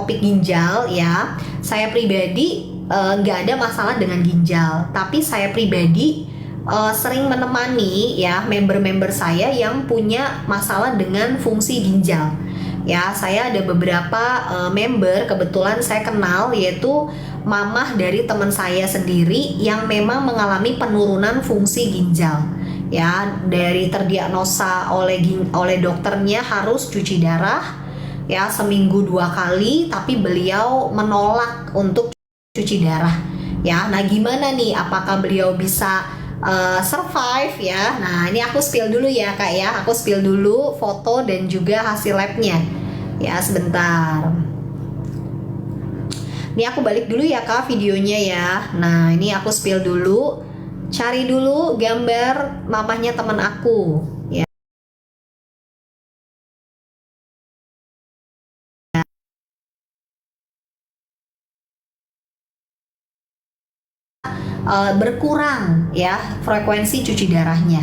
topik ginjal ya, saya pribadi nggak ada masalah dengan ginjal, tapi saya pribadi sering menemani ya member-member saya yang punya masalah dengan fungsi ginjal. Ya, saya ada beberapa member kebetulan saya kenal, yaitu mamah dari teman saya sendiri yang memang mengalami penurunan fungsi ginjal. Ya, dari terdiagnosa oleh dokternya harus cuci darah ya seminggu 2 kali, tapi beliau menolak untuk cuci darah. Ya, nah gimana nih? Apakah beliau bisa survive ya? Nah, ini aku spill dulu ya Kak ya. Aku spill dulu foto dan juga hasil labnya. Ya, sebentar. Ini aku balik dulu ya Kak videonya ya. Nah, ini aku spill dulu. Cari dulu gambar mamahnya teman aku. Ya. Berkurang ya frekuensi cuci darahnya.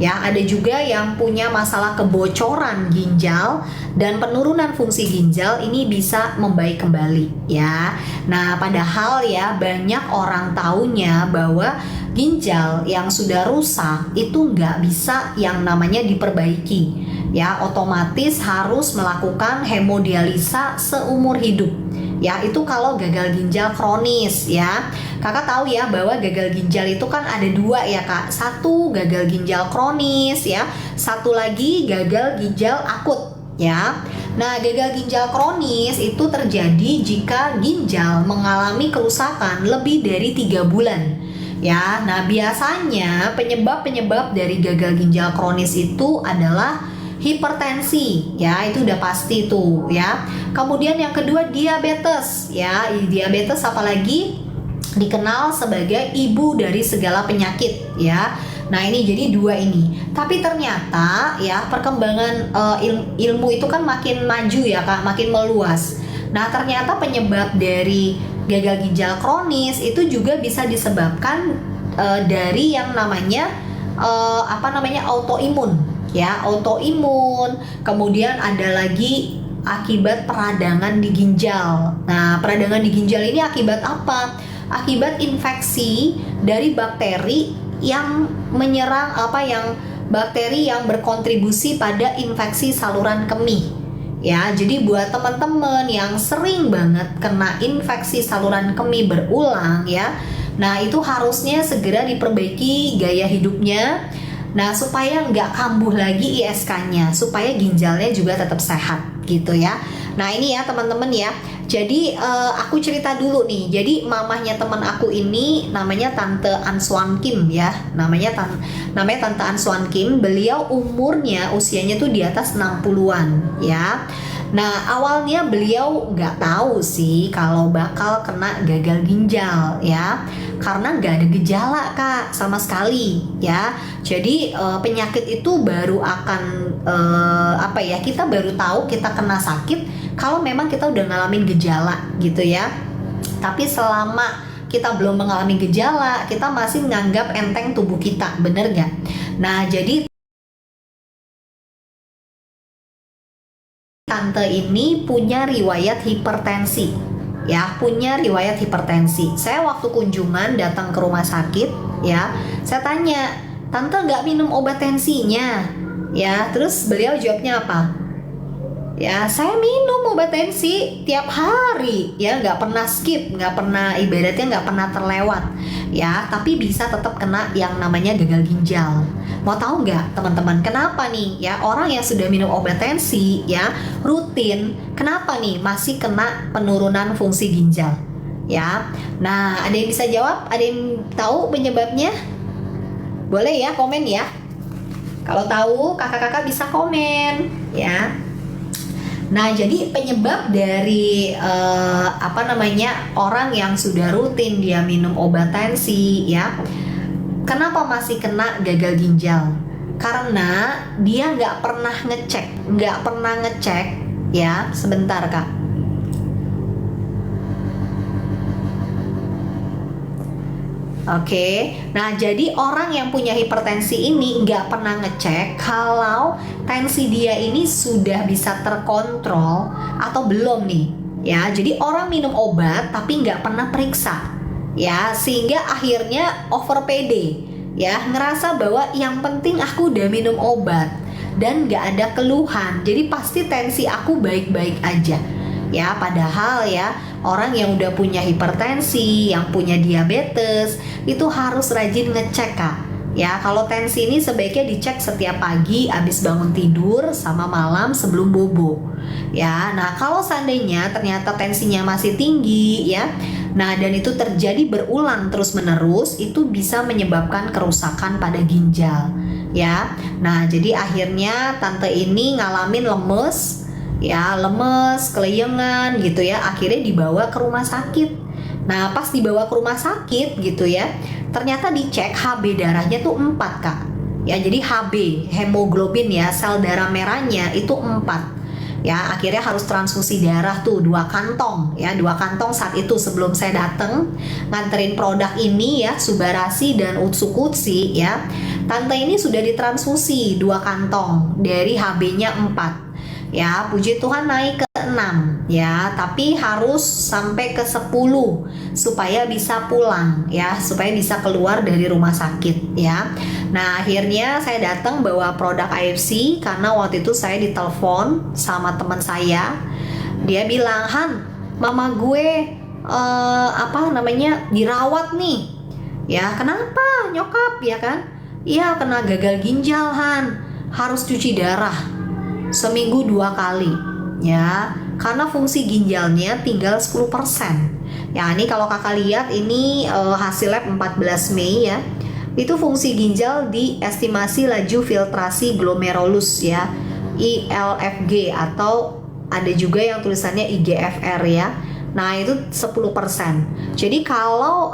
Ya, ada juga yang punya masalah kebocoran ginjal dan penurunan fungsi ginjal, ini bisa membaik kembali ya. Nah, padahal ya banyak orang taunya bahwa ginjal yang sudah rusak itu nggak bisa yang namanya diperbaiki. Ya, otomatis harus melakukan hemodialisa seumur hidup. Ya, itu kalau gagal ginjal kronis ya. Kakak tahu ya bahwa gagal ginjal itu kan ada dua ya Kak. Satu gagal ginjal kronis ya, satu lagi gagal ginjal akut ya. Nah, gagal ginjal kronis itu terjadi jika ginjal mengalami kerusakan lebih dari 3 bulan. Ya, nah biasanya penyebab dari gagal ginjal kronis itu adalah hipertensi ya, itu udah pasti tuh ya. Kemudian yang kedua diabetes ya. Diabetes apalagi dikenal sebagai ibu dari segala penyakit ya. Nah, ini jadi dua ini. Tapi ternyata ya perkembangan ilmu itu kan makin maju ya Kak, makin meluas. Nah, ternyata penyebab dari gagal ginjal kronis itu juga bisa disebabkan dari yang namanya autoimun. Ya, autoimun. Kemudian ada lagi akibat peradangan di ginjal. Nah, peradangan di ginjal ini akibat apa? Akibat infeksi dari bakteri yang menyerang bakteri yang berkontribusi pada infeksi saluran kemih. Ya, jadi buat teman-teman yang sering banget kena infeksi saluran kemih berulang ya. Nah, itu harusnya segera diperbaiki gaya hidupnya. Nah, supaya nggak kambuh lagi ISK-nya, supaya ginjalnya juga tetap sehat gitu ya. Nah, ini ya teman-teman ya. Jadi aku cerita dulu nih. Jadi mamahnya teman aku ini namanya Tante Answan Kim ya. Namanya Tante Answan Kim. Beliau usianya tuh di atas 60-an ya. Nah, awalnya beliau nggak tahu sih kalau bakal kena gagal ginjal ya, karena nggak ada gejala Kak sama sekali ya. Jadi penyakit itu baru akan kita baru tahu kita kena sakit kalau memang kita udah ngalamin gejala gitu ya. Tapi selama kita belum mengalami gejala, kita masih menganggap enteng tubuh kita, bener nggak? Nah, jadi tante ini punya riwayat hipertensi ya, punya riwayat hipertensi. Saya waktu kunjungan datang ke rumah sakit ya, saya tanya, tante nggak minum obat tensinya ya? Terus beliau jawabnya apa? Ya, saya minum obat tensi tiap hari ya, nggak pernah skip, nggak pernah, ibaratnya nggak pernah terlewat ya, tapi bisa tetap kena yang namanya gagal ginjal. Mau tahu nggak teman-teman kenapa nih ya orang yang sudah minum obat tensi ya rutin, kenapa nih masih kena penurunan fungsi ginjal ya? Nah, ada yang bisa jawab? Ada yang tahu penyebabnya? Boleh ya komen ya. Kalau tahu kakak-kakak bisa komen ya. Nah, jadi penyebab dari orang yang sudah rutin dia minum obat tensi ya, kenapa masih kena gagal ginjal? Karena dia nggak pernah ngecek ya. Sebentar Kak. Oke, nah jadi orang yang punya hipertensi ini nggak pernah ngecek kalau tensi dia ini sudah bisa terkontrol atau belum nih. Ya, jadi orang minum obat tapi nggak pernah periksa, ya, sehingga akhirnya over PD, ya, ngerasa bahwa yang penting aku udah minum obat dan nggak ada keluhan, jadi pasti tensi aku baik-baik aja. Ya, padahal ya, orang yang udah punya hipertensi, yang punya diabetes, itu harus rajin ngecek, Kak. Ya, kalau tensi ini sebaiknya dicek setiap pagi habis bangun tidur sama malam sebelum bobo. Ya, nah kalau seandainya ternyata tensinya masih tinggi ya, nah dan itu terjadi berulang terus-menerus, itu bisa menyebabkan kerusakan pada ginjal. Ya, nah jadi akhirnya tante ini ngalamin lemes, ya lemes, kelayangan gitu ya, akhirnya dibawa ke rumah sakit. Nah pas dibawa ke rumah sakit gitu ya, ternyata dicek HB darahnya tuh 4, Kak. Ya jadi HB, hemoglobin ya, sel darah merahnya itu 4. Ya akhirnya harus transfusi darah tuh 2 kantong ya, 2 kantong saat itu sebelum saya dateng nganterin produk ini ya, Subarasi dan Utsukutsi ya. Tante ini sudah ditransfusi 2 kantong dari HB-nya 4. Ya, puji Tuhan naik ke 6 ya, tapi harus sampai ke 10 supaya bisa pulang ya, supaya bisa keluar dari rumah sakit ya. Nah, akhirnya saya datang bawa produk AFC karena waktu itu saya ditelepon sama teman saya. Dia bilang, "Han, mama gue dirawat nih." Ya, kenapa nyokap ya kan? Iya, kena gagal ginjal, Han. Harus cuci darah seminggu 2 kali ya, karena fungsi ginjalnya tinggal 10%. Ya ini kalau kakak lihat ini hasil lab 14 Mei ya, itu fungsi ginjal diestimasi laju filtrasi glomerulus ya, ILFG, atau ada juga yang tulisannya IGFR ya. Nah itu 10%. Jadi kalau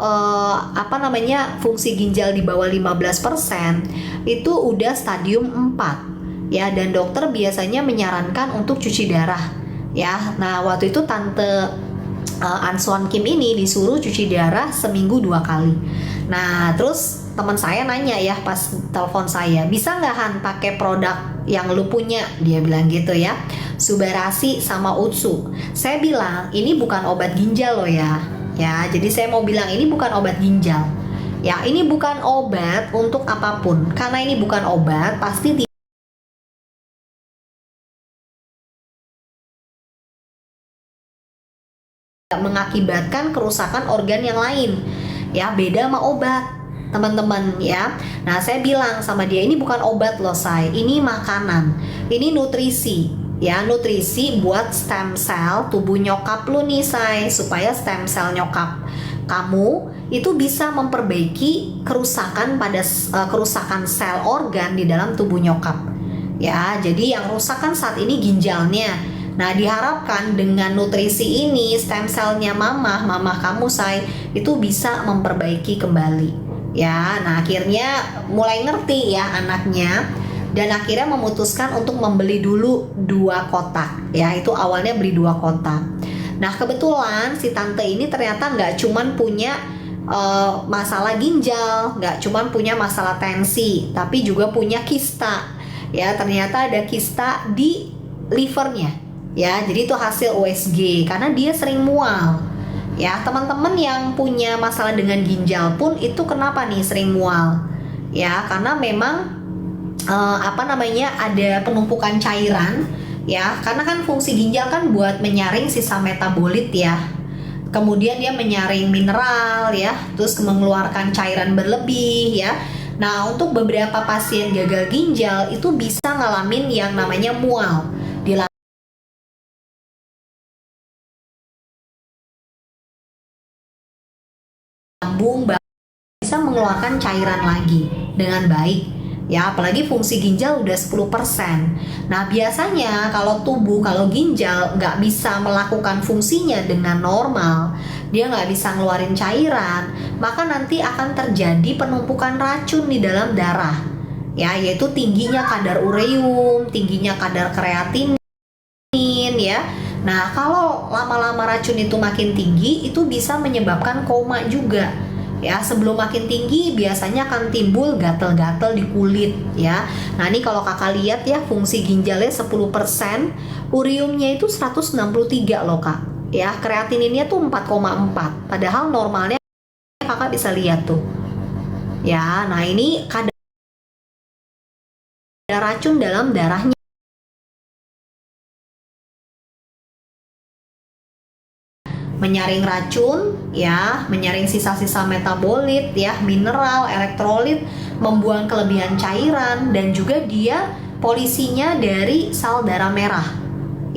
fungsi ginjal di bawah 15% itu udah stadium 4 ya, dan dokter biasanya menyarankan untuk cuci darah ya. Nah waktu itu tante Ansuan Kim ini disuruh cuci darah seminggu 2 kali. Nah terus teman saya nanya ya pas telepon saya, "Bisa nggak Han pakai produk yang lu punya?" Dia bilang gitu ya, Subarasi sama Utsu. Saya bilang ini bukan obat ginjal loh ya. Ya jadi saya mau bilang ini bukan obat ginjal ya, ini bukan obat untuk apapun. Karena ini bukan obat, pasti mengakibatkan kerusakan organ yang lain ya, beda sama obat teman-teman ya. Nah saya bilang sama dia, ini bukan obat loh say, ini makanan, ini nutrisi ya, nutrisi buat stem cell tubuh nyokap lu nih say, supaya stem cell nyokap kamu itu bisa memperbaiki kerusakan pada kerusakan sel organ di dalam tubuh nyokap ya. Jadi yang rusak kan saat ini ginjalnya. Nah diharapkan dengan nutrisi ini stem cellnya mama kamu say itu bisa memperbaiki kembali ya. Nah akhirnya mulai ngerti ya anaknya, dan akhirnya memutuskan untuk membeli dulu 2 kotak ya. Itu awalnya beli 2 kotak. Nah kebetulan si tante ini ternyata nggak cuman punya masalah ginjal, nggak cuman punya masalah tensi, tapi juga punya kista ya. Ternyata ada kista di livernya ya, jadi itu hasil USG karena dia sering mual ya. Teman-teman yang punya masalah dengan ginjal pun itu kenapa nih sering mual ya, karena memang ada penumpukan cairan ya, karena kan fungsi ginjal kan buat menyaring sisa metabolit ya, kemudian dia menyaring mineral ya, terus mengeluarkan cairan berlebih ya. Nah untuk beberapa pasien gagal ginjal itu bisa ngalamin yang namanya mual di lambung, bisa mengeluarkan cairan lagi dengan baik ya, apalagi fungsi ginjal udah 10%. Nah biasanya kalau ginjal nggak bisa melakukan fungsinya dengan normal, dia nggak bisa ngeluarin cairan, maka nanti akan terjadi penumpukan racun di dalam darah ya, yaitu tingginya kadar ureum, tingginya kadar kreatinin ya. Nah kalau lama-lama racun itu makin tinggi, itu bisa menyebabkan koma juga ya. Sebelum makin tinggi biasanya akan timbul gatal-gatal di kulit ya. Nah ini kalau kakak lihat ya, fungsi ginjalnya 10%, ureumnya itu 163 loh kak ya, kreatininnya tuh 4,4, padahal normalnya kakak bisa lihat tuh ya. Nah ini kadar racun dalam darahnya, menyaring racun ya, menyaring sisa-sisa metabolit ya, mineral, elektrolit, membuang kelebihan cairan, dan juga dia polisinya dari sel darah merah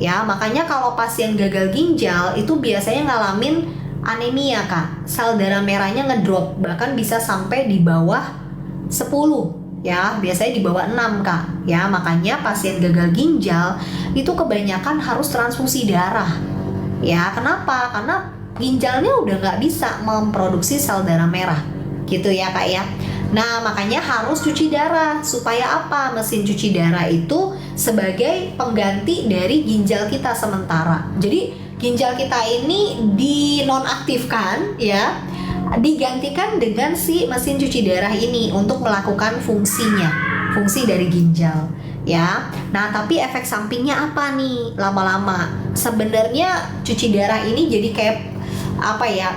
ya. Makanya kalau pasien gagal ginjal itu biasanya ngalamin anemia kak, sel darah merahnya ngedrop, bahkan bisa sampai di bawah 10 ya, biasanya di bawah 6 kak ya. Makanya pasien gagal ginjal itu kebanyakan harus transfusi darah ya. Kenapa? Karena ginjalnya udah nggak bisa memproduksi sel darah merah gitu ya kak ya. Nah makanya harus cuci darah. Supaya apa? Mesin cuci darah itu sebagai pengganti dari ginjal kita sementara. Jadi ginjal kita ini dinonaktifkan ya, digantikan dengan si mesin cuci darah ini untuk melakukan fungsinya, fungsi dari ginjal ya. Nah tapi efek sampingnya apa nih lama-lama? Sebenarnya cuci darah ini jadi kayak apa ya,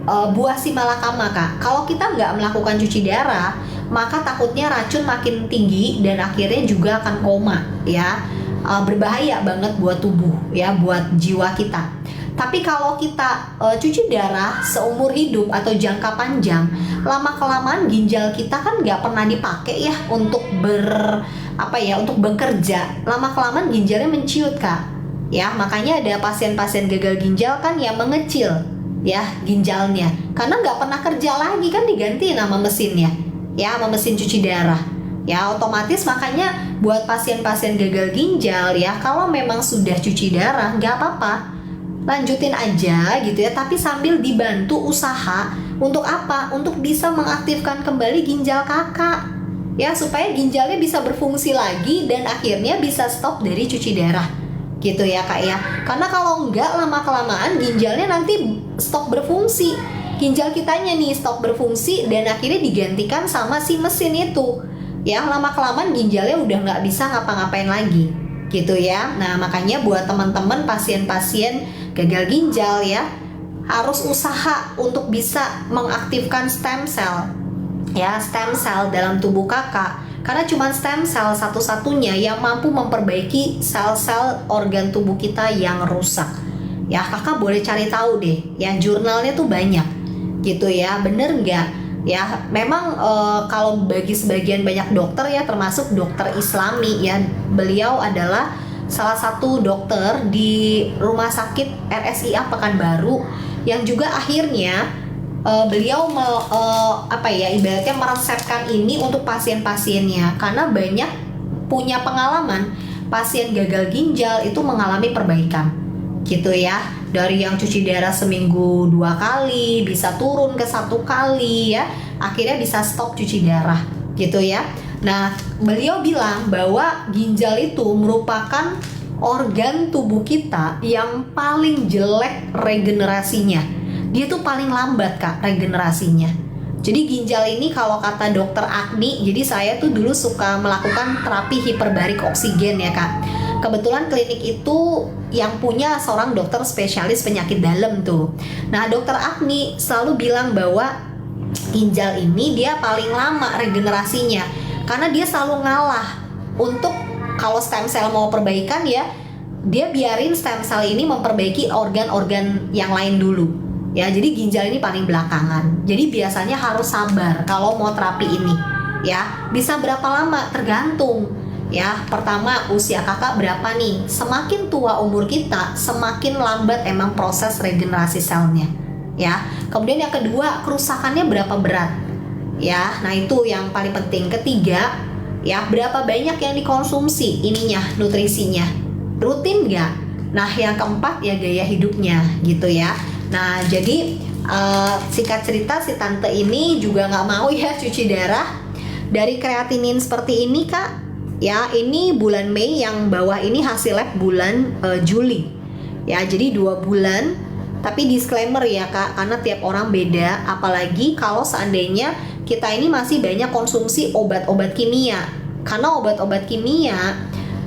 buah si malakama kak. Kalau kita nggak melakukan cuci darah, maka takutnya racun makin tinggi dan akhirnya juga akan koma ya. Berbahaya banget buat tubuh ya, buat jiwa kita. Tapi kalau kita cuci darah seumur hidup atau jangka panjang, lama-kelamaan ginjal kita kan nggak pernah dipakai ya untuk untuk bekerja. Lama-kelamaan ginjalnya menciut kak ya. Makanya ada pasien-pasien gagal ginjal kan yang mengecil ya ginjalnya, karena nggak pernah kerja lagi kan, diganti sama mesinnya ya, sama mesin cuci darah ya, otomatis. Makanya buat pasien-pasien gagal ginjal ya, kalau memang sudah cuci darah nggak apa-apa, lanjutin aja gitu ya, tapi sambil dibantu usaha untuk apa? Untuk bisa mengaktifkan kembali ginjal kakak ya, supaya ginjalnya bisa berfungsi lagi dan akhirnya bisa stop dari cuci darah gitu ya kak ya. Karena kalau enggak, lama-kelamaan ginjalnya nanti stop berfungsi, ginjal kitanya nih stop berfungsi dan akhirnya digantikan sama si mesin itu ya. Lama-kelamaan ginjalnya udah nggak bisa ngapa-ngapain lagi gitu ya. Nah makanya buat teman-teman pasien-pasien gagal ginjal ya, harus usaha untuk bisa mengaktifkan stem cell ya, stem cell dalam tubuh kakak. Karena cuma stem cell satu-satunya yang mampu memperbaiki sel-sel organ tubuh kita yang rusak ya. Kakak boleh cari tahu deh ya, jurnalnya tuh banyak gitu ya, bener nggak ya. Memang kalau bagi sebagian banyak dokter ya, termasuk dokter Islami ya, beliau adalah salah satu dokter di Rumah Sakit RSIA Pekanbaru yang juga akhirnya beliau ibaratnya meresepkan ini untuk pasien-pasiennya, karena banyak punya pengalaman pasien gagal ginjal itu mengalami perbaikan gitu ya. Dari yang cuci darah seminggu 2 kali bisa turun ke 1 kali ya, akhirnya bisa stop cuci darah gitu ya. Nah beliau bilang bahwa ginjal itu merupakan organ tubuh kita yang paling jelek regenerasinya. Dia tuh paling lambat kak regenerasinya. Jadi ginjal ini kalau kata dokter Agni, jadi saya tuh dulu suka melakukan terapi hiperbarik oksigen ya kak. Kebetulan klinik itu yang punya seorang dokter spesialis penyakit dalam tuh. Nah dokter Agni selalu bilang bahwa ginjal ini dia paling lama regenerasinya, karena dia selalu ngalah untuk kalau stem cell mau perbaikan ya, dia biarin stem cell ini memperbaiki organ-organ yang lain dulu ya. Jadi ginjal ini paling belakangan. Jadi biasanya harus sabar kalau mau terapi ini ya. Bisa berapa lama tergantung ya. Pertama, usia kakak berapa nih? Semakin tua umur kita, semakin lambat emang proses regenerasi selnya ya. Kemudian yang kedua, kerusakannya berapa berat ya. Nah itu yang paling penting. Ketiga ya, berapa banyak yang dikonsumsi ininya, nutrisinya, rutin nggak? Nah yang keempat ya, gaya hidupnya gitu ya. Nah jadi singkat cerita, si tante ini juga nggak mau ya cuci darah dari kreatinin seperti ini kak ya. Ini bulan Mei, yang bawah ini hasil lab bulan Juli ya. Jadi 2 bulan, tapi disclaimer ya kak, karena tiap orang beda. Apalagi kalau seandainya kita ini masih banyak konsumsi obat-obat kimia, karena obat-obat kimia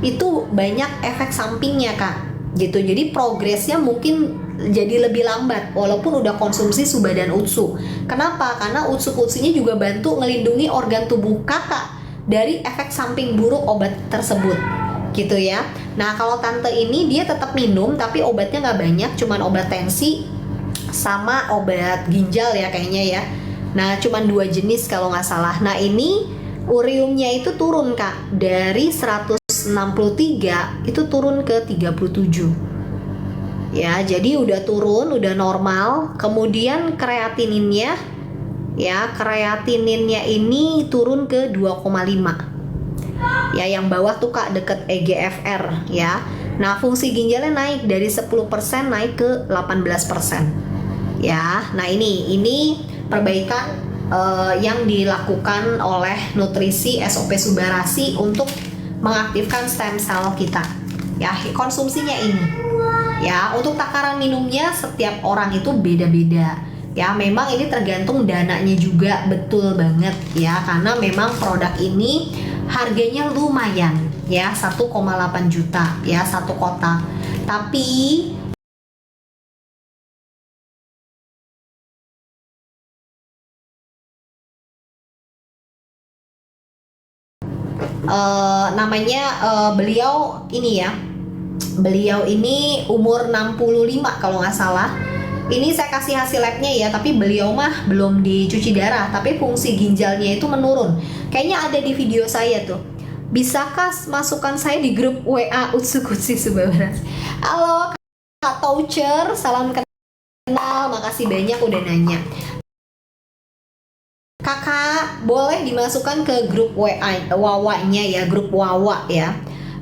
itu banyak efek sampingnya kak gitu. Jadi progresnya mungkin jadi lebih lambat walaupun udah konsumsi Suba dan Utsu. Kenapa? Karena Utsu-Utsunya juga bantu ngelindungi organ tubuh kakak dari efek samping buruk obat tersebut, gitu ya. Nah kalau tante ini dia tetap minum tapi obatnya nggak banyak, cuman obat tensi sama obat ginjal ya kayaknya ya. Nah cuman 2 jenis kalau nggak salah. Nah ini uriumnya itu turun kak, dari 163 itu turun ke 37 ya, jadi udah turun, udah normal. Kemudian kreatininnya ya, kreatininnya ini turun ke 2,5 ya, yang bawah tuh kak deket EGFR ya. Nah fungsi ginjalnya naik dari 10% naik ke 18% ya. Nah ini perbaikan yang dilakukan oleh nutrisi SOP Subarasi untuk mengaktifkan stem cell kita ya. Konsumsinya ini ya, untuk takaran minumnya setiap orang itu beda-beda ya. Memang ini tergantung dananya juga, betul banget ya, karena memang produk ini harganya lumayan ya, 1,8 juta ya satu kotak. Tapi beliau ini ya, beliau ini umur 65 kalau nggak salah. Ini saya kasih hasil labnya ya, tapi beliau mah belum dicuci darah, tapi fungsi ginjalnya itu menurun. Kayaknya ada di video saya tuh. Bisakah masukkan saya di grup WA Utsu Kutsi Subabaras? Halo Kak Toucher, salam kenal, makasih banyak udah nanya. Kakak boleh dimasukkan ke grup WA Wawa-nya ya, grup Wawa ya.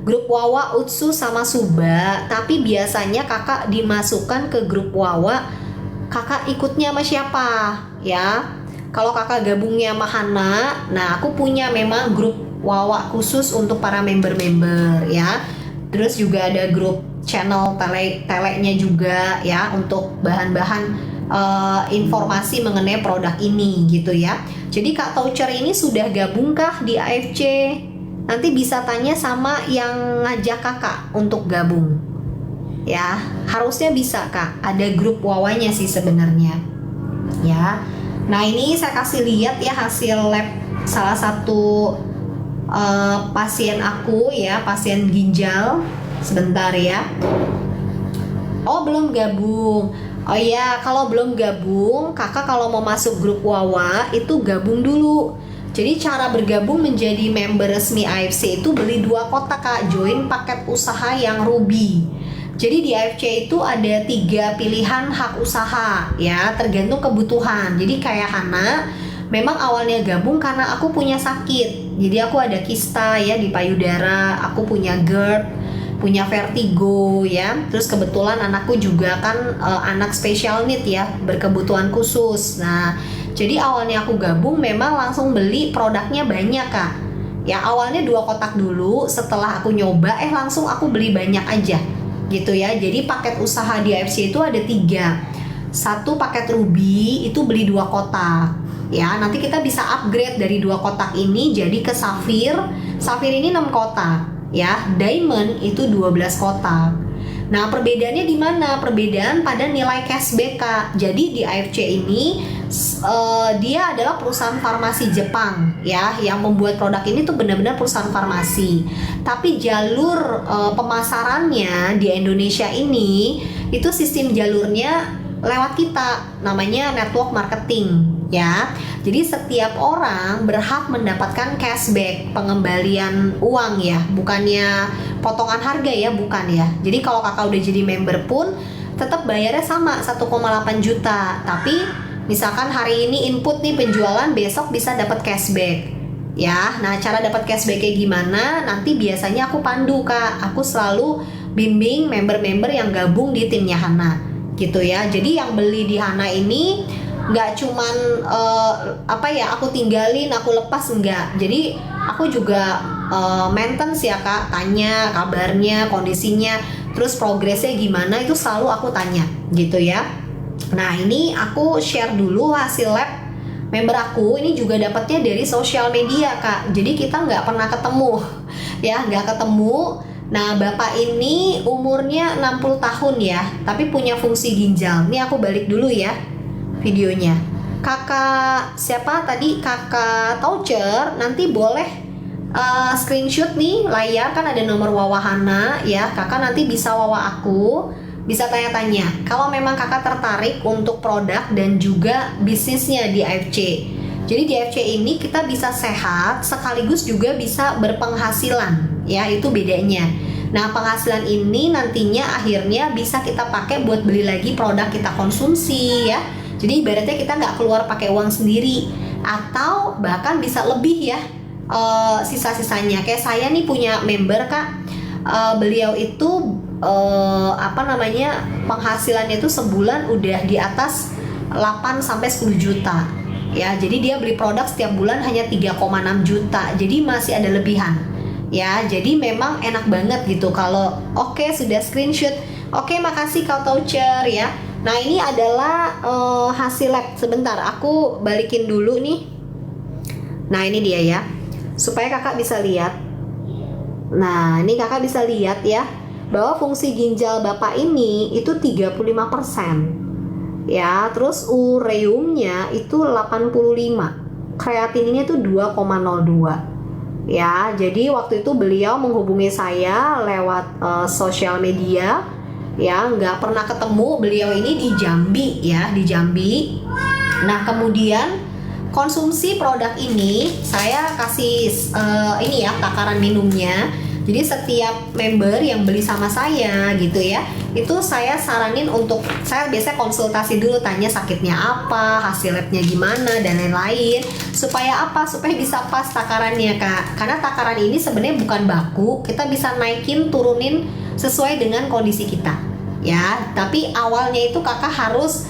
Grup Wawa Utsu sama Suba, tapi biasanya kakak dimasukkan ke grup Wawa, kakak ikutnya sama siapa ya? Kalau kakak gabungnya sama Hana, nah aku punya memang grup Wawa khusus untuk para member-member ya. Terus juga ada grup channel telenya juga ya, untuk bahan-bahan informasi mengenai produk ini gitu ya. Jadi Kak Toucher ini sudah gabungkah di AFC? Nanti bisa tanya sama yang ngajak kakak untuk gabung ya, harusnya bisa kak, ada grup wawanya sih sebenarnya ya. Nah ini saya kasih lihat ya hasil lab salah satu pasien aku ya, pasien ginjal. Sebentar ya. Oh belum gabung. Oh iya, kalau belum gabung, kakak kalau mau masuk grup Wawa itu gabung dulu. Jadi cara bergabung menjadi member resmi AFC itu beli 2 kotak kak, join paket usaha yang Ruby. Jadi di AFC itu ada 3 pilihan hak usaha ya, tergantung kebutuhan. Jadi kayak Hana, memang awalnya gabung karena aku punya sakit. Jadi aku ada kista ya di payudara, aku punya GERD, punya vertigo ya. Terus kebetulan anakku juga kan anak special need ya, berkebutuhan khusus. Nah, jadi awalnya aku gabung memang langsung beli produknya banyak kak. Ya awalnya 2 kotak dulu, setelah aku nyoba langsung aku beli banyak aja gitu ya. Jadi paket usaha di AFC itu ada 3. 1 paket Ruby itu beli 2 kotak ya. Nanti kita bisa upgrade dari 2 kotak ini jadi ke Safir. Safir ini 6 kotak ya. Diamond itu 12 kotak. Nah perbedaannya di mana? Perbedaan pada nilai cashback kak. Jadi di AFC ini dia adalah perusahaan farmasi Jepang ya, yang membuat produk ini tuh benar-benar perusahaan farmasi. Tapi jalur pemasarannya di Indonesia ini itu sistem jalurnya lewat kita, namanya network marketing ya. Jadi setiap orang berhak mendapatkan cashback, pengembalian uang ya, bukannya potongan harga ya, bukan ya. Jadi kalau kakak udah jadi member pun tetap bayarnya sama 1,8 juta, tapi misalkan hari ini input nih penjualan, besok bisa dapat cashback ya. Nah cara dapat cashback kayak gimana nanti biasanya aku pandu kak. Aku selalu bimbing member-member yang gabung di timnya Hana gitu ya. Jadi yang beli di Hana ini nggak cuman aku tinggalin, aku lepas, enggak. Jadi aku juga maintenance ya kak, tanya kabarnya, kondisinya, terus progresnya gimana, itu selalu aku tanya gitu ya. Nah ini aku share dulu hasil lab member aku. Ini juga dapatnya dari sosial media kak. Jadi kita nggak pernah ketemu ya, nggak ketemu. Nah, bapak ini umurnya 60 tahun ya, tapi punya fungsi ginjal. Ini aku balik dulu ya videonya. Kakak siapa tadi? Kakak Toucher, nanti boleh screenshot nih layar, kan ada nomor Wawahana ya. Kakak nanti bisa wawa aku, bisa tanya-tanya. Kalau memang kakak tertarik untuk produk dan juga bisnisnya di AFC. Jadi di AFC ini kita bisa sehat sekaligus juga bisa berpenghasilan ya, itu bedanya. Nah, penghasilan ini nantinya akhirnya bisa kita pakai buat beli lagi produk kita konsumsi ya. Jadi ibaratnya kita nggak keluar pakai uang sendiri, atau bahkan bisa lebih ya, sisa-sisanya. Kayak saya nih punya member Kak, beliau itu penghasilannya itu sebulan udah di atas 8 sampai 10 juta. Ya, jadi dia beli produk setiap bulan hanya 3,6 juta. Jadi masih ada lebihan. Ya, jadi memang enak banget gitu kalau sudah screenshot. Makasih Kak Toucher ya. Nah, ini adalah hasil lab. Sebentar, aku balikin dulu nih. Nah, ini dia ya. Supaya kakak bisa lihat. Nah, ini kakak bisa lihat ya, bahwa fungsi ginjal bapak ini itu 35%. Ya, terus ureumnya itu 85, kreatininnya itu 2,02. Ya, jadi waktu itu beliau menghubungi saya lewat sosial media. Ya, nggak pernah ketemu, beliau ini di Jambi ya, di Jambi. Nah, kemudian konsumsi produk ini saya kasih ini ya, takaran minumnya. Jadi setiap member yang beli sama saya gitu ya, itu saya saranin untuk, saya biasanya konsultasi dulu, tanya sakitnya apa, hasil labnya gimana, dan lain-lain. Supaya apa? Supaya bisa pas takarannya Kak. Karena takaran ini sebenarnya bukan baku, kita bisa naikin, turunin sesuai dengan kondisi kita ya. Tapi awalnya itu kakak harus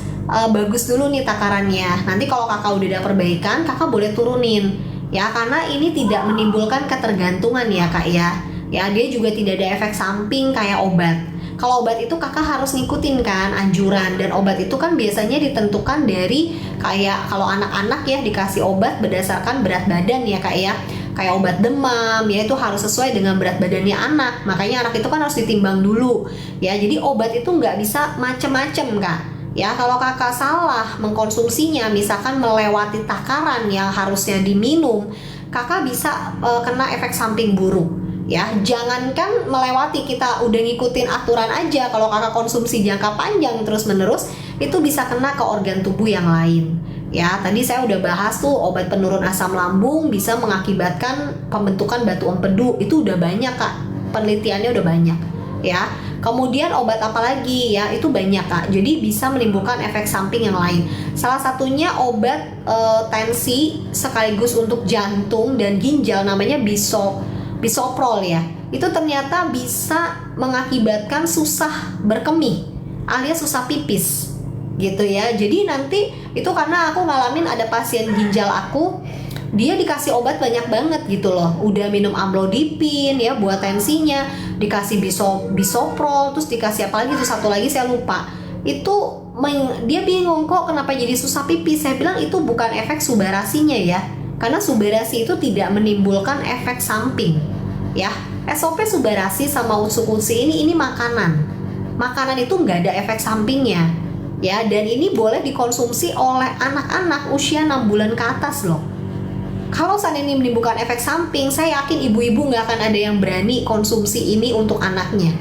bagus dulu nih takarannya. Nanti kalau kakak udah ada perbaikan, kakak boleh turunin ya, karena ini tidak menimbulkan ketergantungan ya Kak ya. Ya, dia juga tidak ada efek samping kayak obat. Kalau obat itu kakak harus ngikutin kan anjuran, dan obat itu kan biasanya ditentukan dari, kayak kalau anak-anak ya dikasih obat berdasarkan berat badan ya Kak ya. Kayak obat demam ya, itu harus sesuai dengan berat badannya anak. Makanya anak itu kan harus ditimbang dulu ya. Jadi obat itu nggak bisa macem-macem Kak ya. Kalau kakak salah mengkonsumsinya, misalkan melewati takaran yang harusnya diminum, kakak bisa kena efek samping buruk ya. Jangankan melewati, kita udah ngikutin aturan aja, kalau kakak konsumsi jangka panjang terus menerus, itu bisa kena ke organ tubuh yang lain ya. Tadi saya udah bahas tuh, obat penurun asam lambung bisa mengakibatkan pembentukan batu empedu. Itu udah banyak Kak, penelitiannya udah banyak ya. Kemudian obat apa lagi ya, itu banyak Kak. Jadi bisa menimbulkan efek samping yang lain. Salah satunya obat tensi sekaligus untuk jantung dan ginjal, namanya bisoprol ya. Itu ternyata bisa mengakibatkan susah berkemih alias susah pipis gitu ya. Jadi nanti itu karena aku ngalamin, ada pasien ginjal aku, dia dikasih obat banyak banget gitu loh. Udah minum amlodipin ya buat tensinya, dikasih bisoprol, terus dikasih apa lagi tuh, satu lagi saya lupa. Itu dia bingung kok kenapa jadi susah pipis. Saya bilang itu bukan efek subarasinya ya, karena subarasi itu tidak menimbulkan efek samping ya. SOP subarasi sama usukusi ini makanan itu nggak ada efek sampingnya ya, dan ini boleh dikonsumsi oleh anak-anak usia 6 bulan ke atas loh. Kalau saat ini menimbulkan efek samping, saya yakin ibu-ibu nggak akan ada yang berani konsumsi ini untuk anaknya,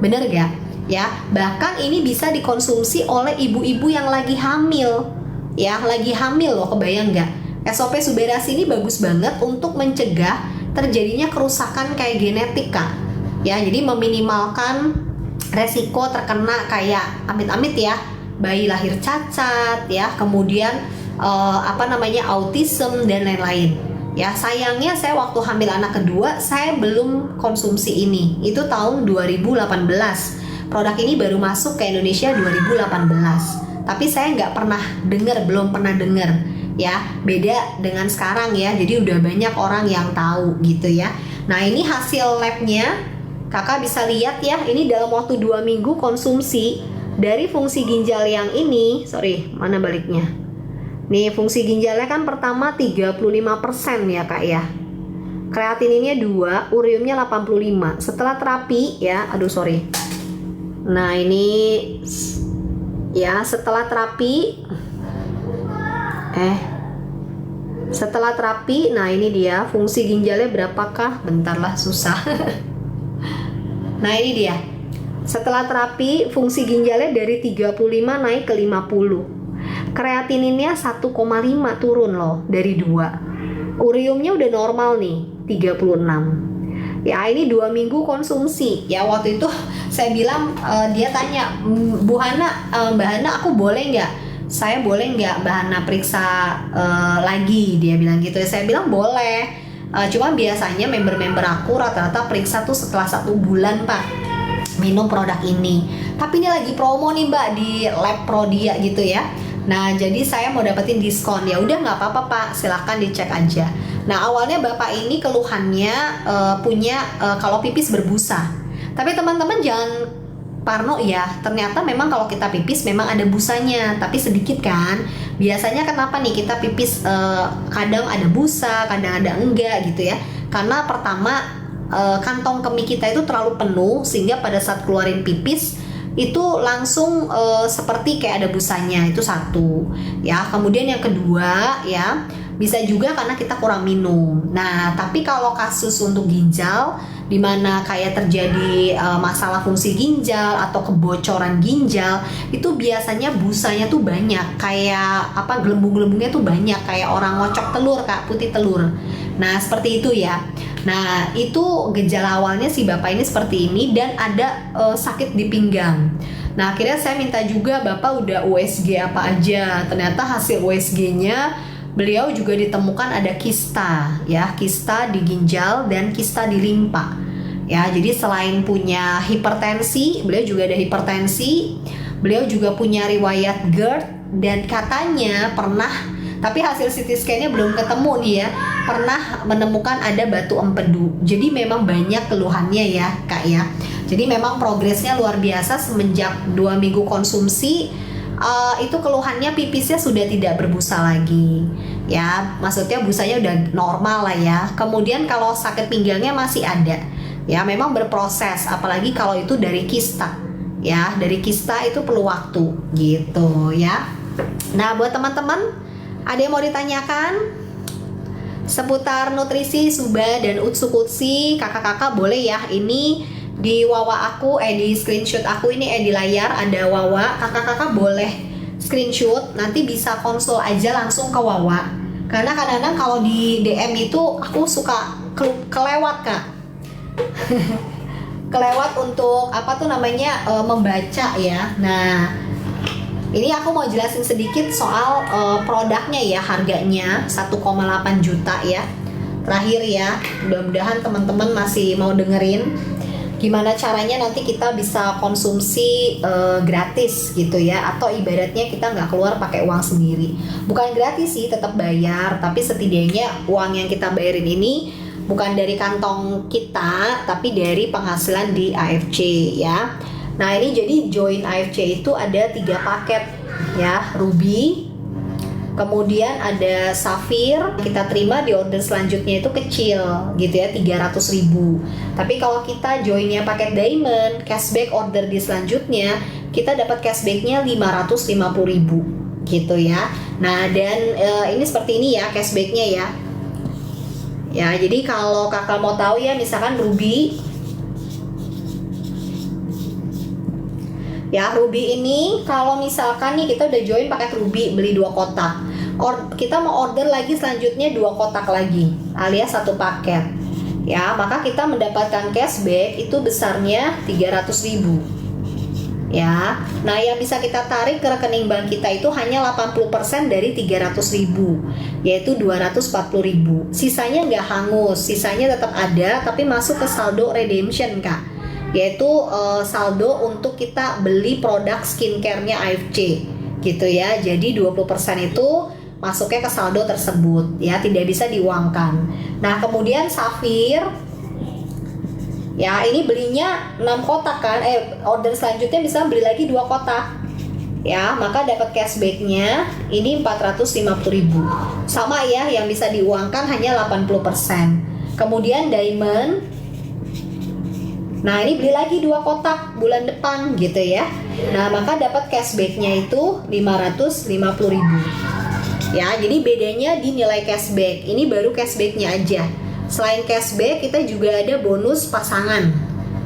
bener gak ya? Bahkan ini bisa dikonsumsi oleh ibu-ibu yang lagi hamil ya, lagi hamil loh, kebayang nggak? SOP subarasi ini bagus banget untuk mencegah terjadinya kerusakan kayak genetik Kak ya. Jadi meminimalkan resiko terkena kayak amit-amit ya, bayi lahir cacat ya, kemudian autism dan lain-lain ya. Sayangnya saya waktu hamil anak kedua, saya belum konsumsi ini. Itu tahun 2018. Produk ini baru masuk ke Indonesia 2018. Tapi saya belum pernah dengar ya. Beda dengan sekarang ya, jadi udah banyak orang yang tahu gitu ya. Nah, ini hasil labnya, kakak bisa lihat ya. Ini dalam waktu 2 minggu konsumsi dari fungsi ginjal yang ini. Mana baliknya? Nih, fungsi ginjalnya kan pertama 35% ya Kak ya. Kreatininnya 2, uriumnya 85. Setelah terapi ya, Nah, ini ya setelah terapi nah ini dia fungsi ginjalnya berapakah? Bentarlah, susah. Nah, ini dia. Setelah terapi fungsi ginjalnya dari 35 naik ke 50. Kreatininnya 1,5 turun loh dari 2. Uriumnya udah normal nih, 36. Ya, ini 2 minggu konsumsi. Ya, waktu itu saya bilang, dia tanya, Mbak Hana, aku boleh nggak? Saya boleh nggak Mbak Hana periksa lagi? Dia bilang gitu ya. Saya bilang boleh. Cuma biasanya member-member aku rata-rata periksa tuh setelah 1 bulan, Pak, minum produk ini. Tapi ini lagi promo nih, Mbak, di Lab Prodia gitu ya. Nah, jadi saya mau dapetin diskon. Ya udah, nggak apa-apa, Pak, silahkan dicek aja. Nah, awalnya Bapak ini keluhannya kalau pipis berbusa. Tapi teman-teman jangan parno ya, ternyata memang kalau kita pipis memang ada busanya, tapi sedikit kan. Biasanya kenapa nih kita pipis kadang ada busa, kadang ada enggak gitu ya. Karena pertama, kantong kemih kita itu terlalu penuh sehingga pada saat keluarin pipis itu langsung seperti kayak ada busanya. Itu satu ya. Kemudian yang kedua ya, bisa juga karena kita kurang minum. Nah, tapi kalau kasus untuk ginjal dimana kayak terjadi masalah fungsi ginjal atau kebocoran ginjal, itu biasanya busanya tuh banyak, kayak gelembung-gelembungnya tuh banyak, kayak orang ngocok telur, Kak, putih telur. Nah, seperti itu ya. Nah, itu gejala awalnya si Bapak ini seperti ini, dan ada sakit di pinggang. Nah, akhirnya saya minta juga, Bapak udah USG apa aja. Ternyata hasil USG-nya beliau juga ditemukan ada kista ya, kista di ginjal dan kista di limpa ya. Jadi selain punya hipertensi, beliau juga ada hipertensi, beliau juga punya riwayat GERD, dan katanya pernah, tapi hasil CT scan-nya belum ketemu nih ya, pernah menemukan ada batu empedu. Jadi memang banyak keluhannya ya, Kak ya. Jadi memang progresnya luar biasa semenjak 2 minggu konsumsi. Itu keluhannya pipisnya sudah tidak berbusa lagi ya, maksudnya busanya udah normal lah ya. Kemudian kalau sakit pinggangnya masih ada ya, memang berproses, apalagi kalau itu dari kista ya. Dari kista itu perlu waktu gitu ya. Nah, buat teman-teman, ada yang mau ditanyakan seputar nutrisi Suba dan Utsukutsi, kakak-kakak boleh ya. Ini di wawa aku, di screenshot aku ini, di layar ada wawa, kakak-kakak boleh screenshot, nanti bisa konsul aja langsung ke wawa. Karena kadang-kadang kalau di DM itu aku suka kelewat, Kak. Kelewat untuk membaca ya. Nah, ini aku mau jelasin sedikit soal produknya ya, harganya 1,8 juta ya. Terakhir ya, mudah-mudahan teman-teman masih mau dengerin gimana caranya nanti kita bisa konsumsi gratis gitu ya, atau ibaratnya kita nggak keluar pakai uang sendiri. Bukan gratis sih, tetap bayar, tapi setidaknya uang yang kita bayarin ini bukan dari kantong kita, tapi dari penghasilan di AFC ya. Nah, ini jadi join AFC itu ada 3 paket ya, Ruby, kemudian ada Safir. Kita terima di order selanjutnya itu kecil gitu ya, 300.000. Tapi kalau kita joinnya paket Diamond, cashback order di selanjutnya kita dapat cashbacknya 550.000 gitu ya. Nah, dan ini seperti ini ya cashbacknya ya. Ya, jadi kalau kakak mau tahu ya, misalkan Ruby ya, Ruby ini kalau misalkan nih kita udah join paket Ruby, beli 2 kotak, kita mau order lagi selanjutnya 2 kotak lagi alias 1 paket ya, maka kita mendapatkan cashback itu besarnya 300.000 ya. Nah, yang bisa kita tarik ke rekening bank kita itu hanya 80% dari 300.000, yaitu 240.000. Sisanya nggak hangus, sisanya tetap ada, tapi masuk ke saldo redemption, Kak, yaitu saldo untuk kita beli produk skincare-nya AFC gitu ya. Jadi 20% itu masuknya ke saldo tersebut ya, tidak bisa diuangkan. Nah, kemudian Safir ya, ini belinya 6 kotak kan, order selanjutnya bisa beli lagi 2 kotak ya, maka dapat cashbacknya ini 450.000. Sama ya, yang bisa diuangkan hanya 80%. Kemudian diamond. Nah, ini beli lagi 2 kotak bulan depan gitu ya. Nah, maka dapat cashbacknya itu 550.000. Ya, jadi bedanya di nilai cashback. Ini baru cashbacknya aja. Selain cashback, kita juga ada bonus pasangan.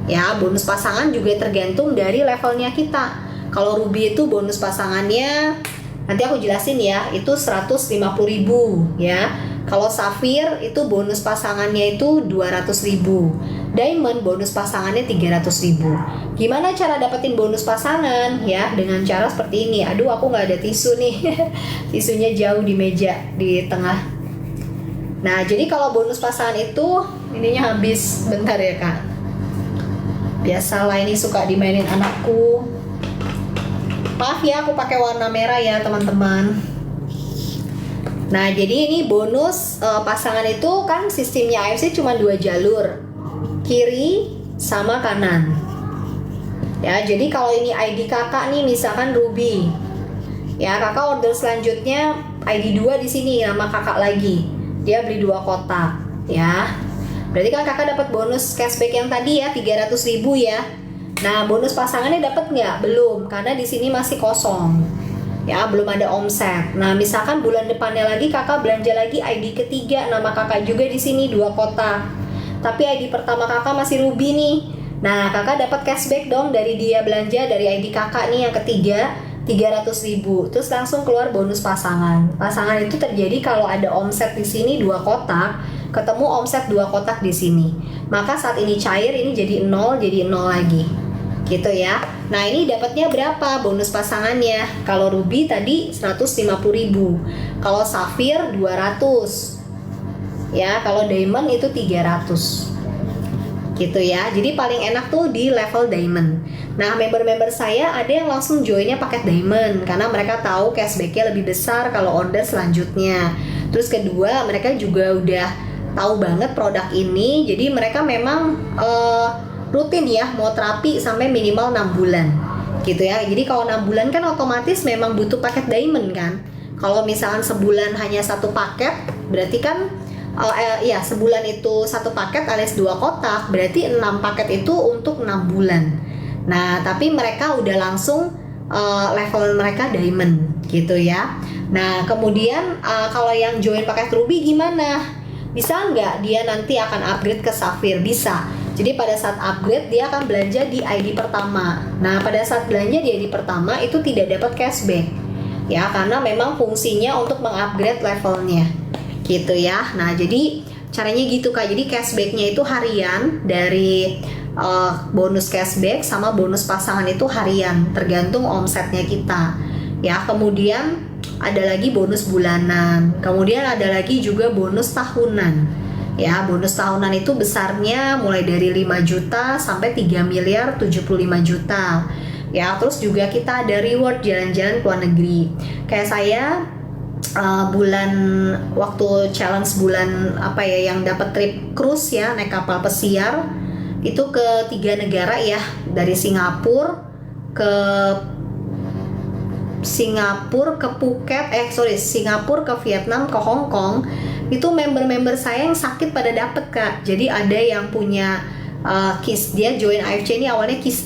Ya, bonus pasangan juga tergantung dari levelnya kita. Kalau ruby itu bonus pasangannya, nanti aku jelasin ya, itu 150.000 ya. Kalau safir itu bonus pasangannya itu 200.000. Diamond bonus pasangannya 300.000. Gimana cara dapetin bonus pasangan ya? Dengan cara seperti ini. Aduh, aku nggak ada tisu nih. Tisunya jauh di meja di tengah. Nah, jadi kalau bonus pasangan itu ininya habis bentar ya kak. Biasalah, ini suka dimainin anakku. Maaf ya, aku pakai warna merah ya teman-teman. Nah, jadi ini bonus pasangan itu kan sistemnya AFC cuma 2 jalur, kiri sama kanan. Ya, jadi kalau ini ID kakak nih, misalkan Ruby. Ya, kakak order selanjutnya ID 2 di sini, nama kakak lagi. Dia beli 2 kotak, ya. Berarti kan kakak dapat bonus cashback yang tadi ya, 300.000 ya. Nah, bonus pasangannya dapat nggak? Belum, karena di sini masih kosong. Ya, belum ada omset. Nah, misalkan bulan depannya lagi kakak belanja lagi ID ketiga, nama kakak juga di sini 2 kotak. Tapi ID pertama kakak masih Ruby nih. Nah, kakak dapat cashback dong dari dia belanja dari ID kakak nih yang ketiga, 300.000. Terus langsung keluar bonus pasangan. Pasangan itu terjadi kalau ada omset di sini 2 kotak, ketemu omset 2 kotak di sini. Maka saat ini cair, ini jadi 0 lagi. Gitu ya. Nah, ini dapatnya berapa bonus pasangannya? Kalau Ruby tadi 150.000. Kalau Safir 200. Ya, kalau Diamond itu 300. Gitu ya. Jadi paling enak tuh di level Diamond. Nah, member-member saya ada yang langsung joinnya paket Diamond karena mereka tahu cashbacknya lebih besar kalau order selanjutnya. Terus kedua, mereka juga udah tahu banget produk ini. Jadi mereka memang rutin ya mau terapi sampai minimal 6 bulan gitu ya. Jadi kalau 6 bulan kan otomatis memang butuh paket diamond kan. Kalau misalkan sebulan hanya 1 paket, berarti kan ya sebulan itu 1 paket alias 2 kotak, berarti 6 paket itu untuk 6 bulan. Nah, tapi mereka udah langsung level mereka diamond gitu ya. Nah, kemudian kalau yang join paket ruby gimana? Bisa nggak dia nanti akan upgrade ke safir? Bisa. Jadi pada saat upgrade dia akan belanja di ID pertama. Nah, pada saat belanja di ID pertama itu tidak dapat cashback. Ya, karena memang fungsinya untuk mengupgrade levelnya. Gitu ya. Nah, jadi caranya gitu Kak. Jadi cashbacknya itu harian dari bonus cashback sama bonus pasangan itu harian, tergantung omsetnya kita. Ya, kemudian ada lagi bonus bulanan. Kemudian ada lagi juga bonus tahunan. Ya, bonus tahunan itu besarnya mulai dari 5 juta sampai 3 miliar 75 juta. Ya, terus juga kita ada reward jalan-jalan ke luar negeri. Kayak saya bulan waktu challenge bulan apa ya yang dapat trip cruise ya, naik kapal pesiar itu ke 3 negara ya, dari Singapura ke Phuket, Singapura ke Vietnam ke Hong Kong. Itu member-member saya yang sakit pada dapet Kak. Jadi ada yang punya KIS, dia join AFC ini awalnya KIS